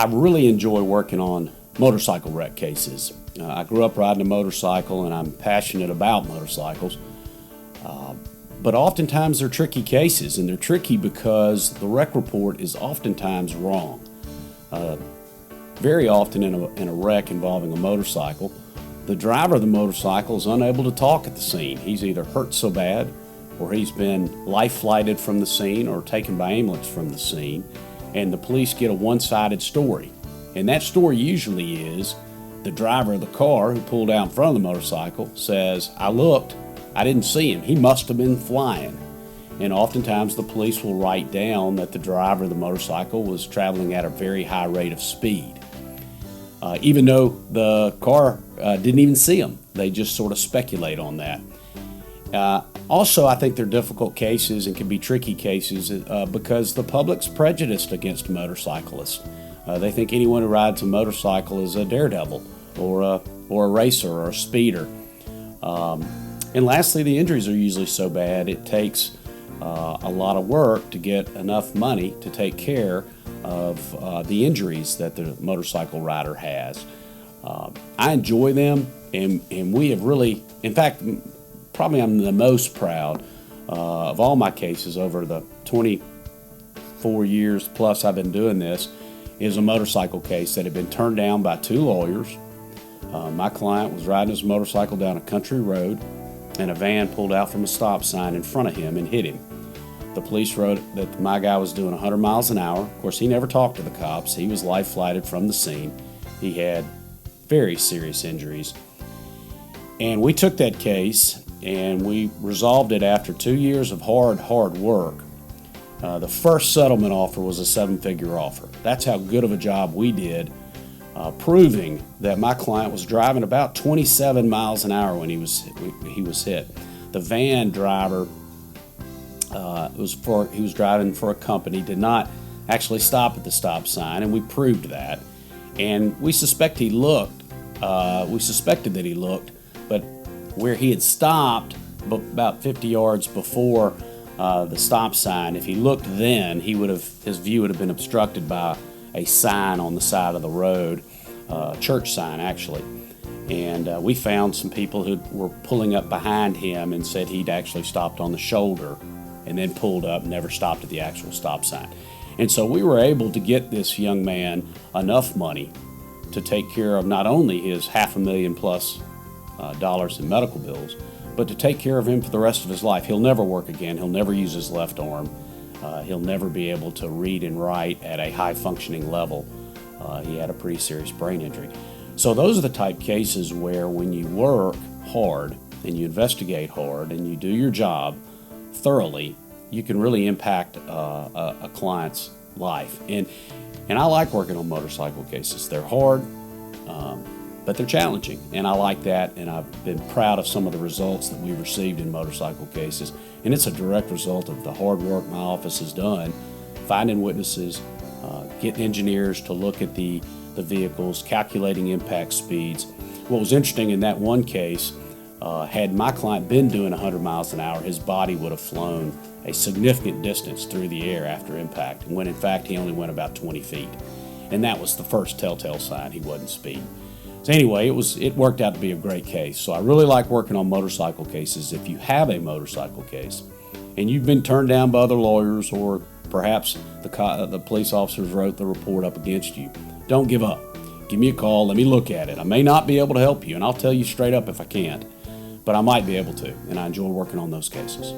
I really enjoy working on motorcycle wreck cases. I grew up riding a motorcycle and I'm passionate about motorcycles. But oftentimes they're tricky cases, and they're tricky because the wreck report is oftentimes wrong. Very often in a wreck involving a motorcycle, the driver of the motorcycle is unable to talk at the scene. He's either hurt so bad, or he's been life flighted from the scene or taken by ambulance from the scene, and the police get a one-sided story. And that story usually is the driver of the car who pulled out in front of the motorcycle says, "I looked, I didn't see him, he must have been flying." And oftentimes the police will write down that the driver of the motorcycle was traveling at a very high rate of speed. Even though the car didn't even see him, they just sort of speculate on that. Also, I think they're difficult cases and can be tricky cases because the public's prejudiced against motorcyclists. They think anyone who rides a motorcycle is a daredevil or a racer or a speeder. And lastly, the injuries are usually so bad it takes a lot of work to get enough money to take care of the injuries that the motorcycle rider has. I enjoy them, and we have really, in fact, probably I'm the most proud of all my cases over the 24 years plus I've been doing this, is a motorcycle case that had been turned down by two lawyers. My client was riding his motorcycle down a country road, and a van pulled out from a stop sign in front of him and hit him. The police wrote that my guy was doing 100 miles an hour. Of course, he never talked to the cops. He was life flighted from the scene. He had very serious injuries. And we took that case and we resolved it after 2 years of hard work. The first settlement offer was a 7-figure offer. That's how good of a job we did, proving that my client was driving about 27 miles an hour when he was hit. The van driver he was driving for a company, did not actually stop at the stop sign, and we proved that. And we suspected that he looked, but where he had stopped about 50 yards before the stop sign, if he looked then, his view would have been obstructed by a sign on the side of the road, a church sign actually. And we found some people who were pulling up behind him and said he'd actually stopped on the shoulder and then pulled up, never stopped at the actual stop sign. And so we were able to get this young man enough money to take care of not only his $500,000 plus dollars in medical bills, but to take care of him for the rest of his life. He'll never work again. He'll never use his left arm. He'll never be able to read and write at a high functioning level. He had a pretty serious brain injury. So those are the type cases where when you work hard and you investigate hard and you do your job thoroughly, you can really impact a client's life. And I like working on motorcycle cases. They're hard, but they're challenging, and I like that, and I've been proud of some of the results that we've received in motorcycle cases, and it's a direct result of the hard work my office has done, finding witnesses, getting engineers to look at the vehicles, calculating impact speeds. What was interesting in that one case, had my client been doing 100 miles an hour, his body would have flown a significant distance through the air after impact, when in fact he only went about 20 feet. And that was the first telltale sign he wasn't speeding. So anyway, it worked out to be a great case. So I really like working on motorcycle cases. If you have a motorcycle case and you've been turned down by other lawyers, or perhaps the police officers wrote the report up against you, don't give up. Give me a call. Let me look at it. I may not be able to help you, and I'll tell you straight up if I can't, but I might be able to, and I enjoy working on those cases.